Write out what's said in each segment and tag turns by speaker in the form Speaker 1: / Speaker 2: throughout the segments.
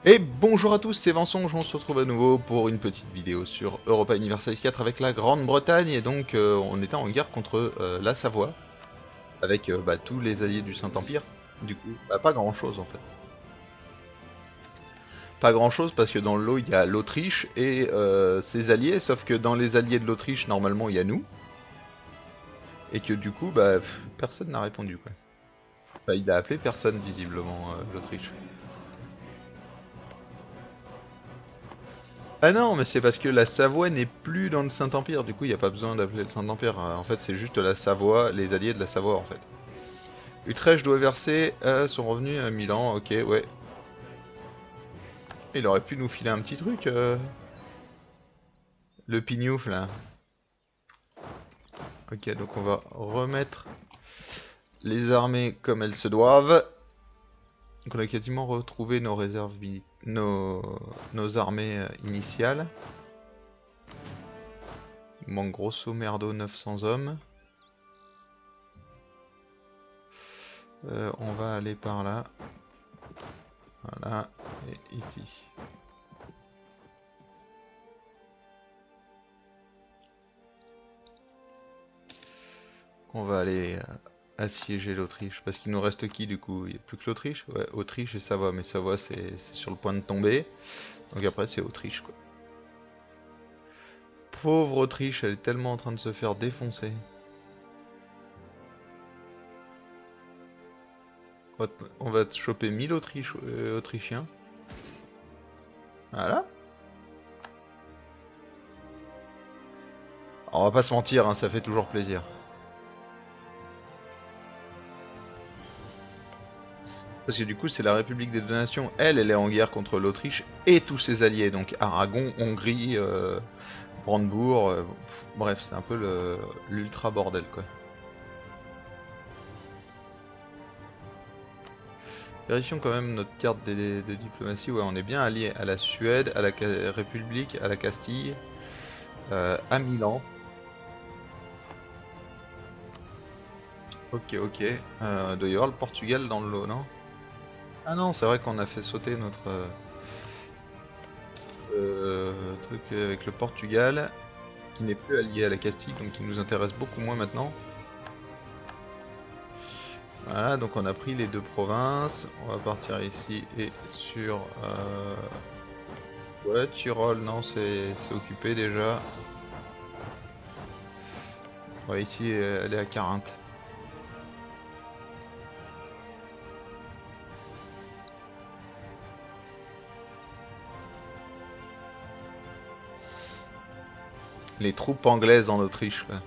Speaker 1: Et bonjour à tous, c'est Vincent, on se retrouve à nouveau pour une petite vidéo sur Europa Universalis 4 avec la Grande-Bretagne. Et donc on était en guerre contre la Savoie, avec tous les alliés du Saint-Empire. Du coup, pas grand chose en fait. Pas grand chose parce que dans le lot il y a l'Autriche et ses alliés, sauf que dans les alliés de l'Autriche normalement il y a nous. Et que du coup personne n'a répondu quoi. Enfin, il a appelé personne visiblement l'Autriche. Ah non, mais c'est parce que la Savoie n'est plus dans le Saint-Empire, du coup il n'y a pas besoin d'appeler le Saint-Empire. En fait c'est juste la Savoie, les alliés de la Savoie en fait. Utrecht doit verser son revenu à Milan, ok, ouais. Il aurait pu nous filer un petit truc, le pignouf là. Ok, donc on va remettre les armées comme elles se doivent. Donc on a quasiment retrouvé nos réserves, nos armées initiales. Il manque grosso merdo 900 hommes. On va aller par là. Voilà, et ici. On va aller assiéger l'Autriche. Parce qu'il nous reste qui du coup? Il n'y a plus que l'Autriche? Ouais, Autriche et Savoie. Mais Savoie c'est sur le point de tomber. Donc après c'est Autriche quoi. Pauvre Autriche, elle est tellement en train de se faire défoncer. On va choper 1000 Autrichiens. Voilà. Alors, on va pas se mentir, hein, ça fait toujours plaisir. Parce que du coup c'est la République des deux Nations. Elle est en guerre contre l'Autriche et tous ses alliés. Donc Aragon, Hongrie, Brandebourg. Bref, c'est un peu l'ultra bordel quoi. Vérifions quand même notre carte de diplomatie. Ouais, on est bien allié à la Suède, à la République, à la Castille, à Milan. Ok, ok. Doit y avoir le Portugal dans le lot, non? Ah non, c'est vrai qu'on a fait sauter notre truc avec le Portugal, qui n'est plus allié à la Castille, donc qui nous intéresse beaucoup moins maintenant. Voilà, donc on a pris les deux provinces. On va partir ici et sur... Ouais, Tyrol, non, c'est occupé déjà. Ouais, ici, elle est à 40. Les troupes anglaises en Autriche, quoi.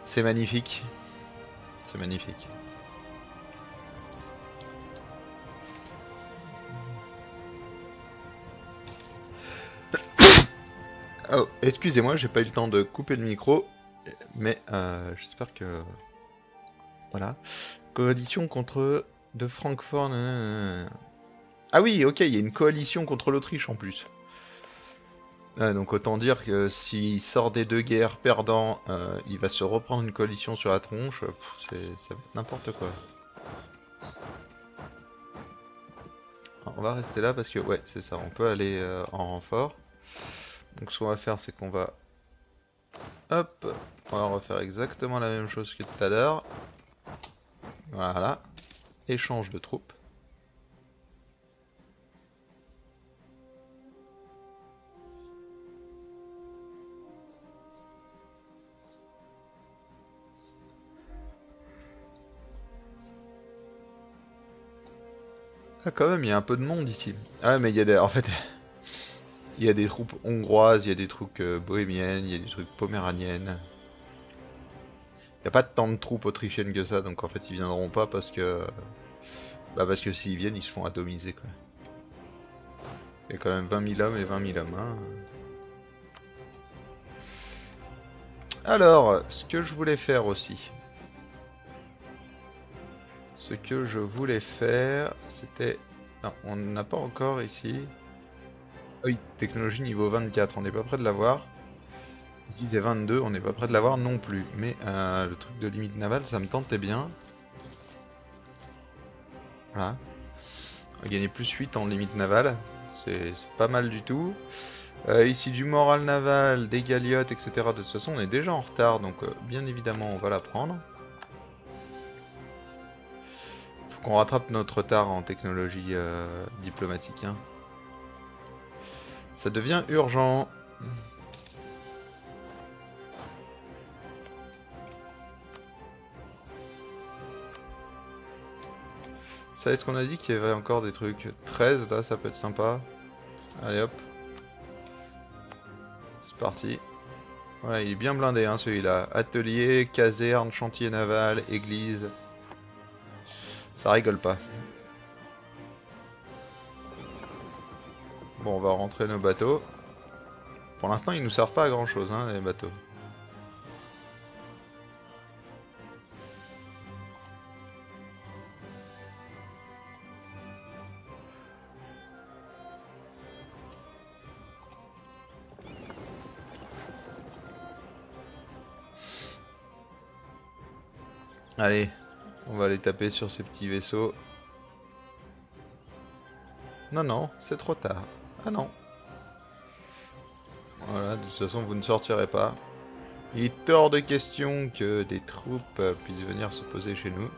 Speaker 1: C'est magnifique. C'est magnifique. Oh, excusez-moi, j'ai pas eu le temps de couper le micro, mais j'espère que... Voilà. Coalition contre de Francfort... Ah oui, ok, il y a une coalition contre l'Autriche en plus. Donc autant dire que s'il sort des deux guerres perdant, il va se reprendre une coalition sur la tronche. Ça va être n'importe quoi. Alors, on va rester là parce que, ouais, c'est ça, on peut aller en renfort. Donc ce qu'on va faire, c'est qu'on va... Hop, on va refaire exactement la même chose que tout à l'heure. Voilà, échange de troupes. Ah quand même, il y a un peu de monde ici. Ah mais il y a des... En fait, il y a des troupes hongroises, il y a des troupes bohémiennes, il y a des troupes poméraniennes. Il n'y a pas tant de troupes autrichiennes que ça, donc en fait ils viendront pas parce que... parce que s'ils viennent, ils se font atomiser quoi. Il y a quand même 20 000 hommes et 20 000 hommes. Hein. Alors, ce que je voulais faire aussi... Ce que je voulais faire, c'était... Non, on n'a pas encore ici... Ah oui, technologie niveau 24, on n'est pas près de l'avoir. Ici c'est 22, on n'est pas près de l'avoir non plus. Mais le truc de limite navale, ça me tentait bien. Voilà. On va gagner plus 8 en limite navale. C'est pas mal du tout. Ici du moral naval, des galiotes, etc. De toute façon on est déjà en retard, donc bien évidemment on va la prendre. Faut qu'on rattrape notre retard en technologie diplomatique. Hein. Ça devient urgent. Ça, est-ce qu'on a dit qu'il y avait encore des trucs 13 là, ça peut être sympa. Allez hop. C'est parti. Ouais, il est bien blindé hein, celui-là. Atelier, caserne, chantier naval, église. Ça rigole pas. Bon, on va rentrer nos bateaux. Pour l'instant, ils nous servent pas à grand chose, hein, les bateaux. Allez, on va aller taper sur ces petits vaisseaux. Non, non, c'est trop tard. Ah non. Voilà, de toute façon, vous ne sortirez pas. Il est hors de question que des troupes puissent venir se poser chez nous.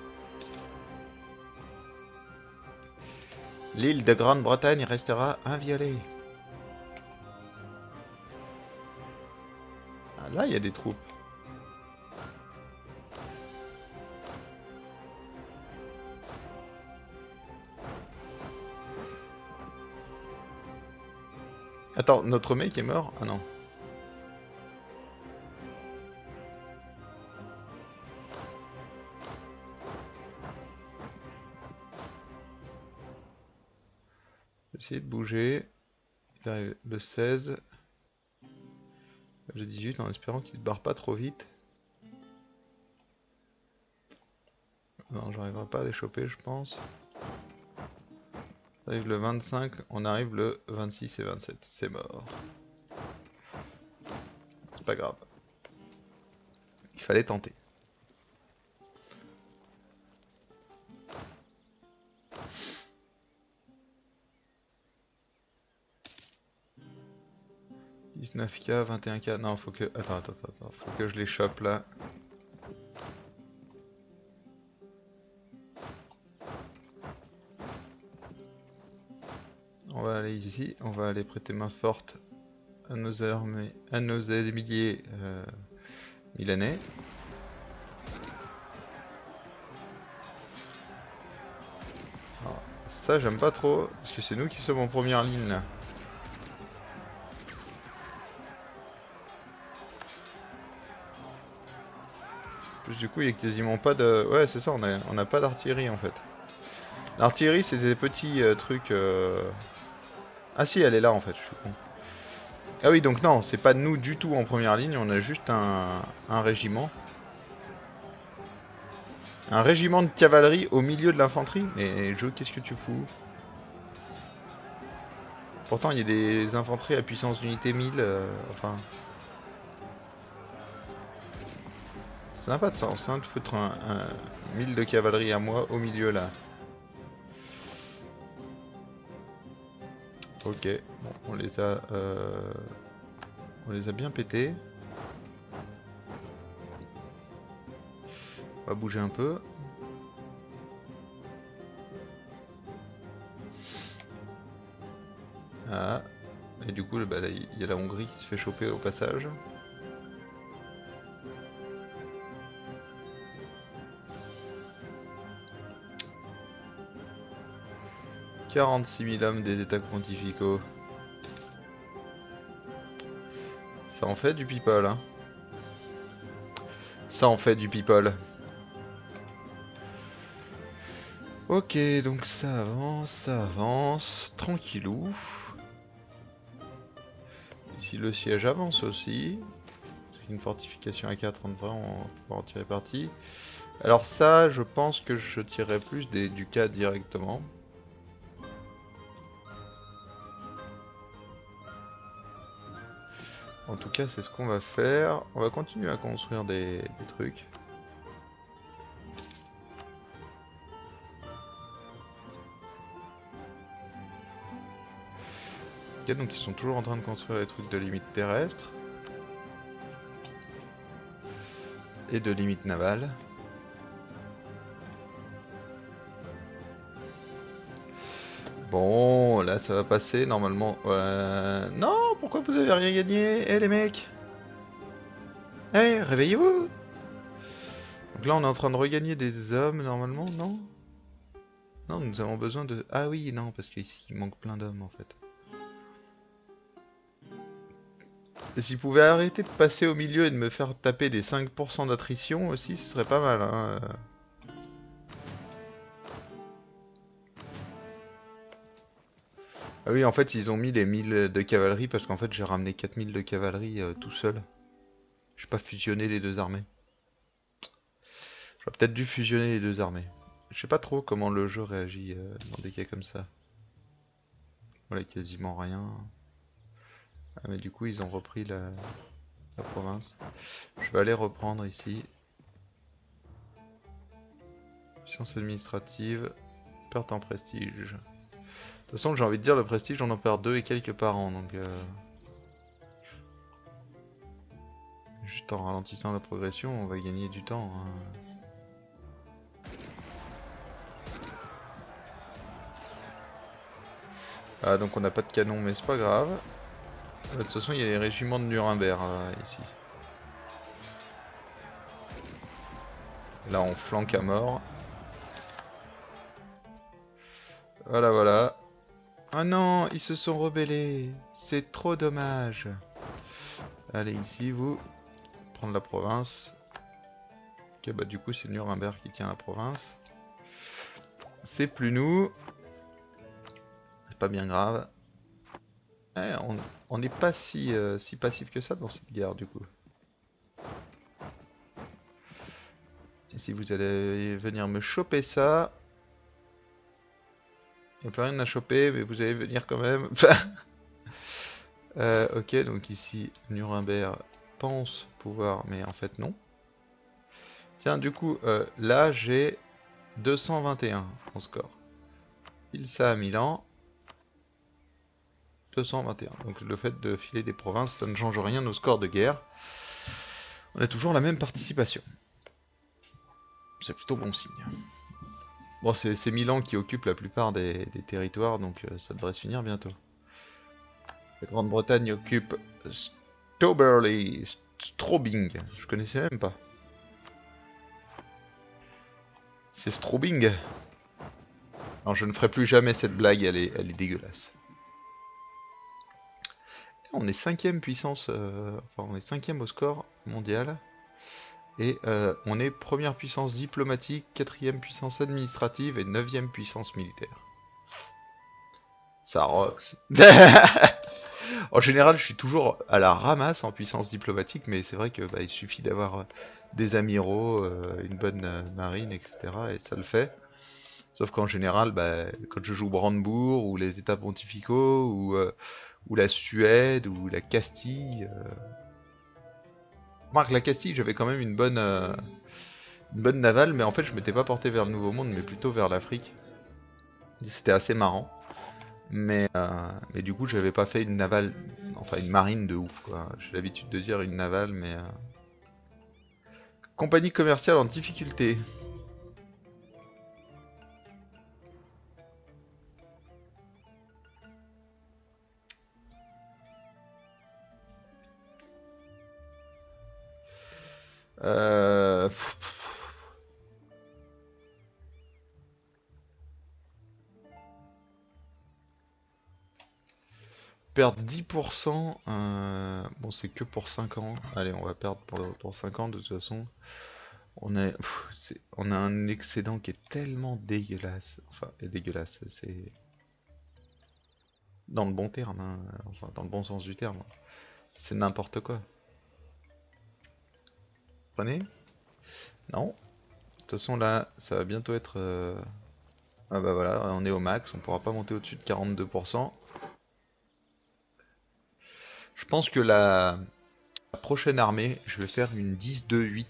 Speaker 1: L'île de Grande-Bretagne restera inviolée. Ah, là, il y a des troupes. Attends, notre mec est mort? Ah non. Je vais essayer de bouger. Il arrive le 16. Le 18 en espérant qu'il ne se barre pas trop vite. Non, j'arriverai pas à les choper, je pense. On arrive le 25, on arrive le 26 et 27. C'est mort. C'est pas grave. Il fallait tenter. « 19K, 21K... » Non, faut que... Attends. Faut que je les chope là. On va aller ici. On va aller prêter main forte à nos armées, à nos milliers milanais. Alors, ça j'aime pas trop, parce que c'est nous qui sommes en première ligne là. Plus du coup il y a quasiment pas de... Ouais c'est ça, on a pas d'artillerie en fait. L'artillerie c'est des petits trucs... Ah si elle est là en fait, je suis con. Ah oui donc non, c'est pas nous du tout en première ligne, on a juste un régiment. Un régiment de cavalerie au milieu de l'infanterie. Mais Joe, qu'est-ce que tu fous? Pourtant il y a des infanteries à puissance d'unité 1000, enfin... Ça n'a pas de sens, hein, de foutre un 1000 de cavalerie à moi au milieu là. Ok, bon, on les a bien pétés. On va bouger un peu. Ah, et du coup, bah, là, il y a la Hongrie qui se fait choper au passage. « 46 000 hommes des états pontificaux. » Ça en fait du people, hein. Ça en fait du people. Ok, donc ça avance, tranquillou. Ici le siège avance aussi. Une fortification à 4 en vrai, on va pouvoir en tirer parti. Alors ça, je pense que je tirerai plus du cas directement. En tout cas, c'est ce qu'on va faire. On va continuer à construire des trucs. Ok, donc ils sont toujours en train de construire les trucs de limite terrestre. Et de limite navale. Bon, là ça va passer normalement. Non, pourquoi vous avez rien gagné? Eh les mecs! Eh, réveillez-vous! Donc là on est en train de regagner des hommes normalement, non? Non, nous avons besoin de... Ah oui, non, parce qu'ici il manque plein d'hommes en fait. Et s'ils pouvaient arrêter de passer au milieu et de me faire taper des 5% d'attrition aussi, ce serait pas mal, hein. Ah oui, en fait, ils ont mis les 1000 de cavalerie parce qu'en fait, j'ai ramené 4000 de cavalerie tout seul. J'ai pas fusionné les deux armées. J'aurais peut-être dû fusionner les deux armées. Je sais pas trop comment le jeu réagit dans des cas comme ça. Voilà, quasiment rien. Ah, mais du coup, ils ont repris la province. Je vais aller reprendre ici. Puissance administrative. Perte en prestige. De toute façon, j'ai envie de dire, le prestige, on en perd 2 et quelques par an. Donc, juste en ralentissant la progression, on va gagner du temps, hein. Ah, donc on n'a pas de canon, mais c'est pas grave. De toute façon, il y a les régiments de Nuremberg ici. Là, on flanque à mort. Voilà, voilà. Ah non, ils se sont rebellés. C'est trop dommage. Allez, ici, vous. Prendre la province. Ok, bah du coup, c'est Nuremberg qui tient la province. C'est plus nous. C'est pas bien grave. Eh, on n'est pas si passif que ça dans cette guerre, du coup. Et si vous allez venir me choper ça... Il n'y a plus rien à choper, mais vous allez venir quand même. Ok, donc ici, Nuremberg pense pouvoir, mais en fait non. Tiens, du coup, là j'ai 221 en score. Il ça à Milan. 221. Donc le fait de filer des provinces, ça ne change rien au score de guerre. On a toujours la même participation. C'est plutôt bon signe. Bon, c'est Milan qui occupe la plupart des territoires, donc ça devrait se finir bientôt. La Grande-Bretagne occupe Stoberley, Strobing. Je connaissais même pas. C'est Strobing. Non, je ne ferai plus jamais cette blague, elle est dégueulasse. On est 5ème puissance, enfin on est 5ème au score mondial. Et on est première puissance diplomatique, 4ème puissance administrative et 9ème puissance militaire. Ça rocks. En général, je suis toujours à la ramasse en puissance diplomatique, mais c'est vrai que il suffit d'avoir des amiraux, une bonne marine, etc. et ça le fait. Sauf qu'en général, quand je joue Brandebourg, ou les États pontificaux, ou la Suède, ou la Castille... Remarque, la Castille, j'avais quand même une bonne navale, mais en fait, je m'étais pas porté vers le Nouveau Monde, mais plutôt vers l'Afrique. C'était assez marrant. Mais du coup, j'avais pas fait une navale, enfin une marine de ouf, quoi. J'ai l'habitude de dire une navale, mais... Compagnie commerciale en difficulté. Euh... Perdre 10%, bon c'est que pour 5 ans. Allez, on va perdre pour 5 ans de toute façon. On a un excédent qui est tellement dégueulasse. Enfin, dégueulasse, c'est... Dans le bon terme, hein. Enfin dans le bon sens du terme. C'est n'importe quoi. Prenez? Non. De toute façon là, ça va bientôt être... Ah bah voilà, on est au max, on pourra pas monter au-dessus de 42%. Je pense que la prochaine armée, je vais faire une 10-2-8.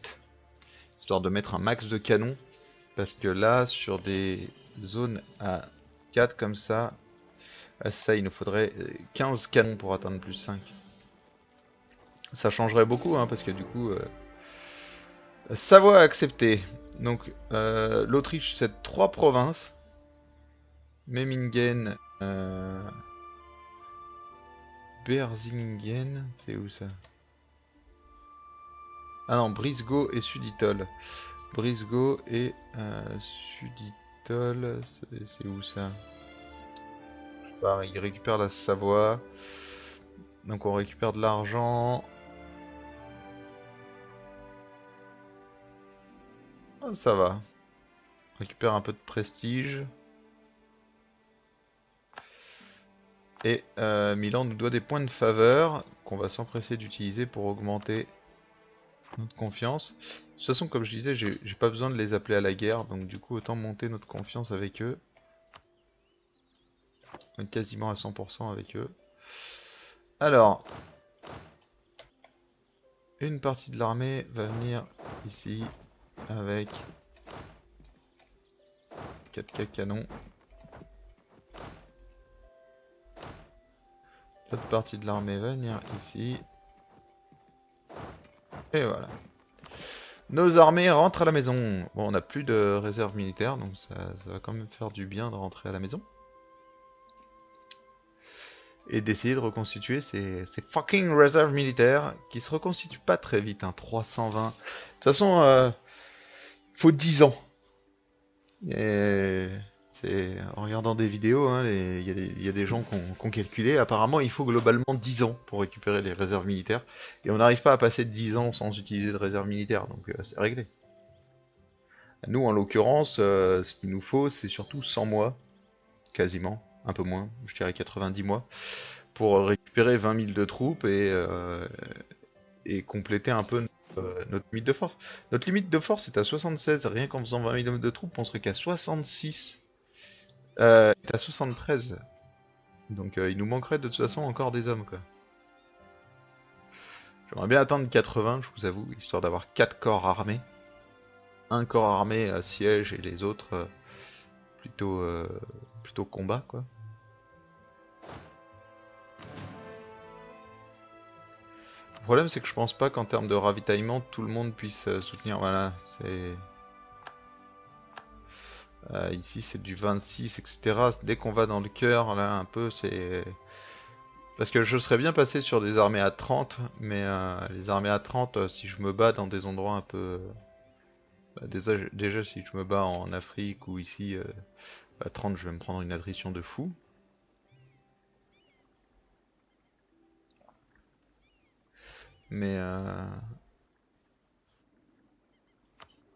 Speaker 1: Histoire de mettre un max de canon. Parce que là, sur des zones à 4 comme ça, Ah, ça, il nous faudrait 15 canons pour atteindre plus 5. Ça changerait beaucoup, hein, parce que du coup... Savoie accepté. Donc, l'Autriche, c'est 3 provinces. Memmingen... Berzingen... C'est où ça? Ah non, Brisgau et Suditol. Brisgau et Suditol... C'est où ça? Je sais pas, il récupère la Savoie. Donc on récupère de l'argent. Ah, ça va. On récupère un peu de prestige. Et Milan nous doit des points de faveur qu'on va s'empresser d'utiliser pour augmenter notre confiance. De toute façon, comme je disais, j'ai pas besoin de les appeler à la guerre, donc du coup autant monter notre confiance avec eux. On est quasiment à 100% avec eux. Alors, une partie de l'armée va venir ici avec 4K canons. L'autre partie de l'armée va venir ici. Et voilà. Nos armées rentrent à la maison. Bon, on n'a plus de réserve militaire, donc ça va quand même faire du bien de rentrer à la maison. Et d'essayer de reconstituer ces fucking réserves militaires qui se reconstituent pas très vite, hein, 320. De toute façon, faut 10 ans. Et c'est en regardant des vidéos, hein, il y a des gens qui ont calculé. Apparemment, il faut globalement 10 ans pour récupérer les réserves militaires. Et on n'arrive pas à passer de 10 ans sans utiliser de réserves militaires, donc c'est réglé. Nous, en l'occurrence, ce qu'il nous faut, c'est surtout 100 mois, quasiment, un peu moins, je dirais 90 mois, pour récupérer 20 000 de troupes et compléter un peu notre limite de force. Notre limite de force est à 76, rien qu'en faisant 20 000 de troupes, on serait qu'à 66, à 73. Donc il nous manquerait de toute façon encore des hommes, quoi. J'aimerais bien atteindre 80, je vous avoue, histoire d'avoir 4 corps armés. Un corps armé à siège et les autres plutôt, plutôt combat, quoi. Le problème, c'est que je pense pas qu'en termes de ravitaillement, tout le monde puisse soutenir. Voilà, c'est... ici, c'est du 26, etc. Dès qu'on va dans le cœur, là, un peu, c'est... Parce que je serais bien passé sur des armées à 30, mais les armées à 30, si je me bats dans des endroits un peu... déjà, si je me bats en Afrique ou ici, à 30, je vais me prendre une attrition de fou. Mais...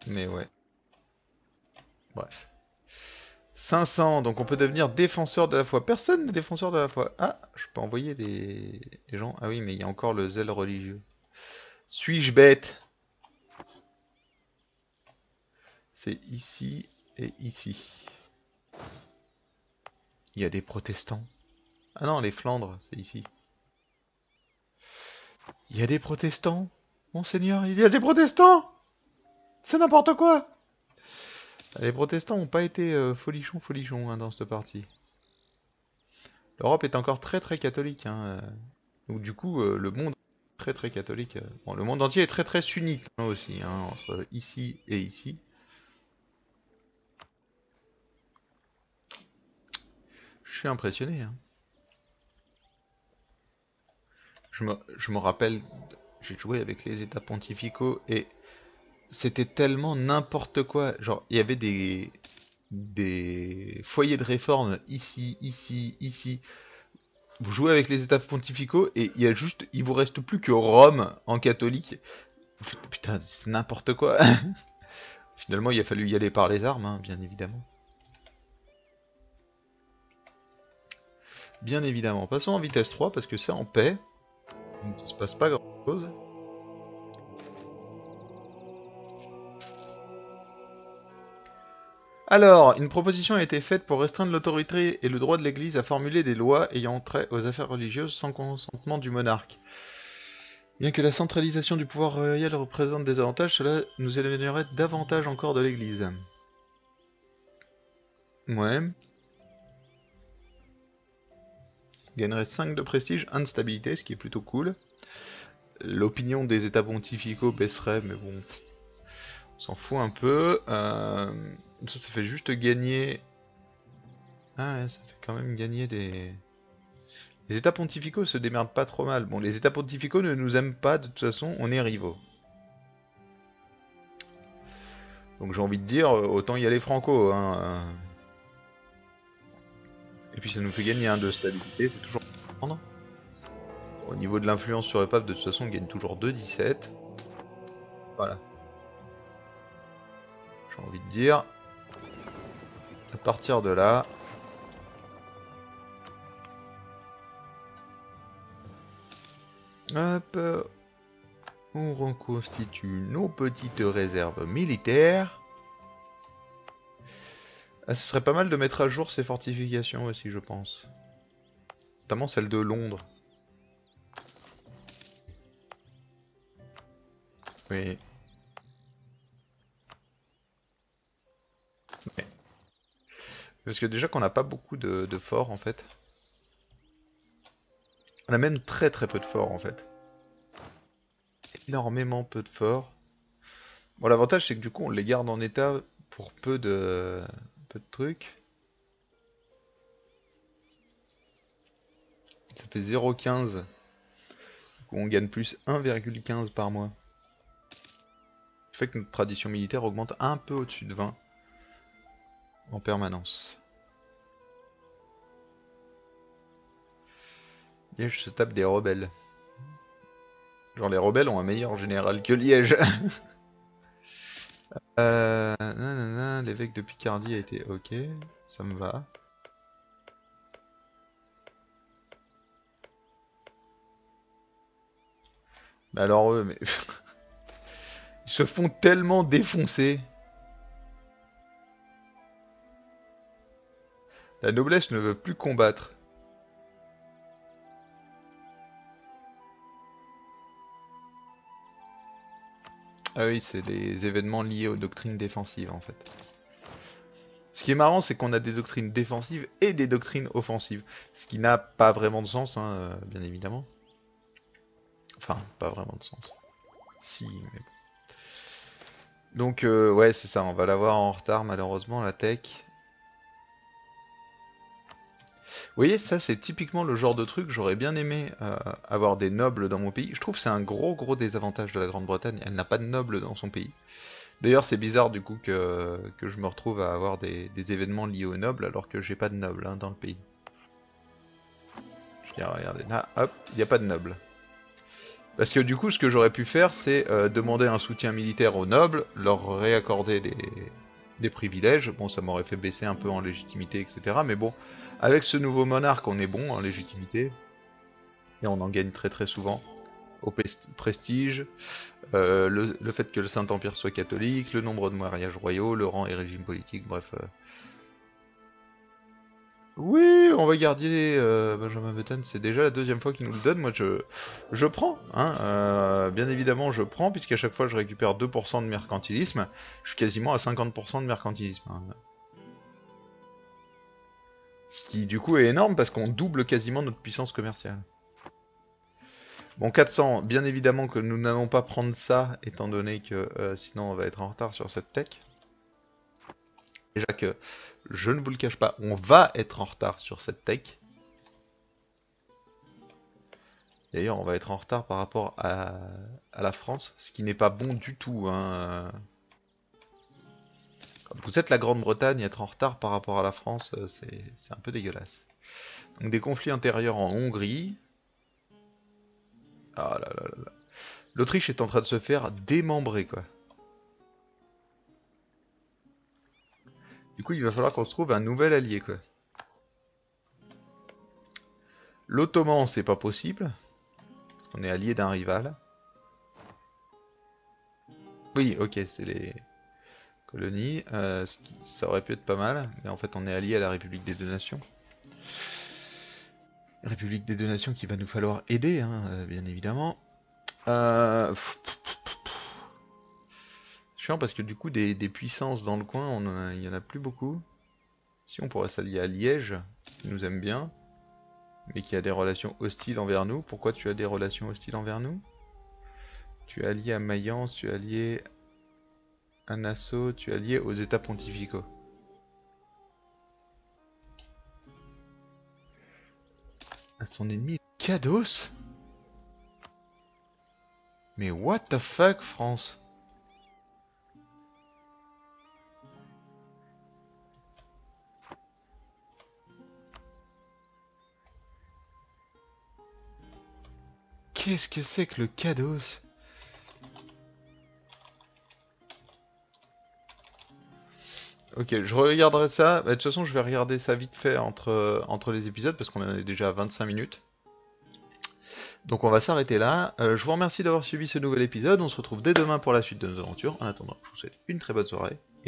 Speaker 1: Mais ouais. Bref. 500, donc on peut devenir défenseur de la foi. Personne n'est défenseur de la foi. Ah, je peux envoyer des gens. Ah oui, mais il y a encore le zèle religieux. Suis-je bête? C'est ici et ici. Il y a des protestants. Ah non, les Flandres, c'est ici. Il y a des protestants? Monseigneur, il y a des protestants! C'est n'importe quoi! Les protestants n'ont pas été folichons hein, dans cette partie. L'Europe est encore très très catholique. Hein. Donc du coup, le monde est très très catholique. Bon, le monde entier est très très sunnite hein, aussi, hein, entre ici et ici. Je suis impressionné. Hein. Je me rappelle, j'ai joué avec les états pontificaux et c'était tellement n'importe quoi. Genre, il y avait des foyers de réforme ici, ici, ici. Vous jouez avec les états pontificaux et il vous reste plus que Rome en catholique. Putain, c'est n'importe quoi. Finalement, il a fallu y aller par les armes, hein, bien évidemment. Bien évidemment. Passons en vitesse 3 parce que c'est en paix. Donc il se passe pas grand chose. Alors, une proposition a été faite pour restreindre l'autorité et le droit de l'Église à formuler des lois ayant trait aux affaires religieuses sans consentement du monarque. Bien que la centralisation du pouvoir royal représente des avantages, cela nous éloignerait davantage encore de l'Église. Ouais. Gagnerait 5 de prestige, 1 de stabilité, ce qui est plutôt cool. L'opinion des états pontificaux baisserait, mais bon, on s'en fout un peu. Ça fait juste gagner... Ah ouais, ça fait quand même gagner des... Les états pontificaux se démerdent pas trop mal. Bon, les états pontificaux ne nous aiment pas, de toute façon, on est rivaux. Donc j'ai envie de dire, autant y aller franco, hein. Et puis ça nous fait gagner un de stabilité, c'est toujours prendre. Au niveau de l'influence sur le pape, de toute façon, on gagne toujours 2,17. Voilà. J'ai envie de dire. À partir de là... Hop. On reconstitue nos petites réserves militaires. Ah, ce serait pas mal de mettre à jour ces fortifications aussi, je pense. Notamment celle de Londres. Oui. Ouais. Parce que déjà qu'on n'a pas beaucoup de forts en fait. On a même très très peu de forts en fait. Énormément peu de forts. Bon, l'avantage c'est que du coup on les garde en état pour peu de trucs. Ça fait 0,15. Du coup on gagne plus 1,15 par mois. Ce qui fait que notre tradition militaire augmente un peu au-dessus de 20 en permanence. Liège se tape des rebelles. Genre les rebelles ont un meilleur général que Liège. L'évêque de Picardie a été ok, ça me va. Mais alors eux, mais... ils se font tellement défoncer. La noblesse ne veut plus combattre. Ah oui, c'est les événements liés aux doctrines défensives en fait. Ce qui est marrant, c'est qu'on a des doctrines défensives et des doctrines offensives. Ce qui n'a pas vraiment de sens, hein, bien évidemment. Enfin, pas vraiment de sens. Si, mais bon. Donc, ouais, c'est ça, on va l'avoir en retard malheureusement, la tech. Vous voyez, ça c'est typiquement le genre de truc, j'aurais bien aimé avoir des nobles dans mon pays. Je trouve que c'est un gros désavantage de la Grande-Bretagne, elle n'a pas de nobles dans son pays. D'ailleurs c'est bizarre du coup que je me retrouve à avoir des événements liés aux nobles alors que j'ai pas de nobles dans le pays. Je veux dire, regardez, là, hop, il n'y a pas de nobles. Parce que du coup ce que j'aurais pu faire c'est demander un soutien militaire aux nobles, leur réaccorder des privilèges. Bon, ça m'aurait fait baisser un peu en légitimité, etc. Mais bon, avec ce nouveau monarque, on est bon en légitimité. Et on en gagne très souvent. Au prestige, le fait que le Saint-Empire soit catholique, le nombre de mariages royaux, le rang et régime politique, bref. Oui, on va garder Benjamin Button, c'est déjà la deuxième fois qu'il nous le donne. Moi, je prends, hein, bien évidemment, je prends, puisqu'à chaque fois je récupère 2% de mercantilisme. Je suis quasiment à 50% de mercantilisme. Hein. Ce qui, du coup, est énorme parce qu'on double quasiment notre puissance commerciale. Bon, 400, bien évidemment que nous n'allons pas prendre ça, étant donné que sinon on va être en retard sur cette tech. Déjà que, je ne vous le cache pas, on va être en retard sur cette tech. D'ailleurs, on va être en retard par rapport à la France, ce qui n'est pas bon du tout. Hein. Quand vous êtes la Grande-Bretagne, être en retard par rapport à la France, c'est un peu dégueulasse. Donc des conflits intérieurs en Hongrie. Ah là là là là. L'Autriche est en train de se faire démembrer, quoi. Du coup, il va falloir qu'on se trouve un nouvel allié, quoi. L'Ottoman, c'est pas possible. Parce qu'on est allié d'un rival. Oui, ok, c'est les colonies. Ça aurait pu être pas mal. Mais en fait, on est allié à la République des Deux Nations. République des Deux Nations qu'il va nous falloir aider, hein, bien évidemment. Chiant parce que du coup, des puissances dans le coin, il y en a plus beaucoup. Si on pourrait s'allier à Liège, qui nous aime bien. mais qui a des relations hostiles envers nous. Pourquoi tu as des relations hostiles envers nous? Tu es allié à Mayence, tu es allié à Nassau, tu es allié aux États pontificaux. À son ennemi, Kados? Mais what the fuck, France? Qu'est-ce que c'est que le Kados? Ok, je regarderai ça. Bah, de toute façon, je vais regarder ça vite fait entre les épisodes parce qu'on en est déjà à 25 minutes. Donc on va s'arrêter là. Je vous remercie d'avoir suivi ce nouvel épisode. On se retrouve dès demain pour la suite de nos aventures. En attendant, je vous souhaite une très bonne soirée.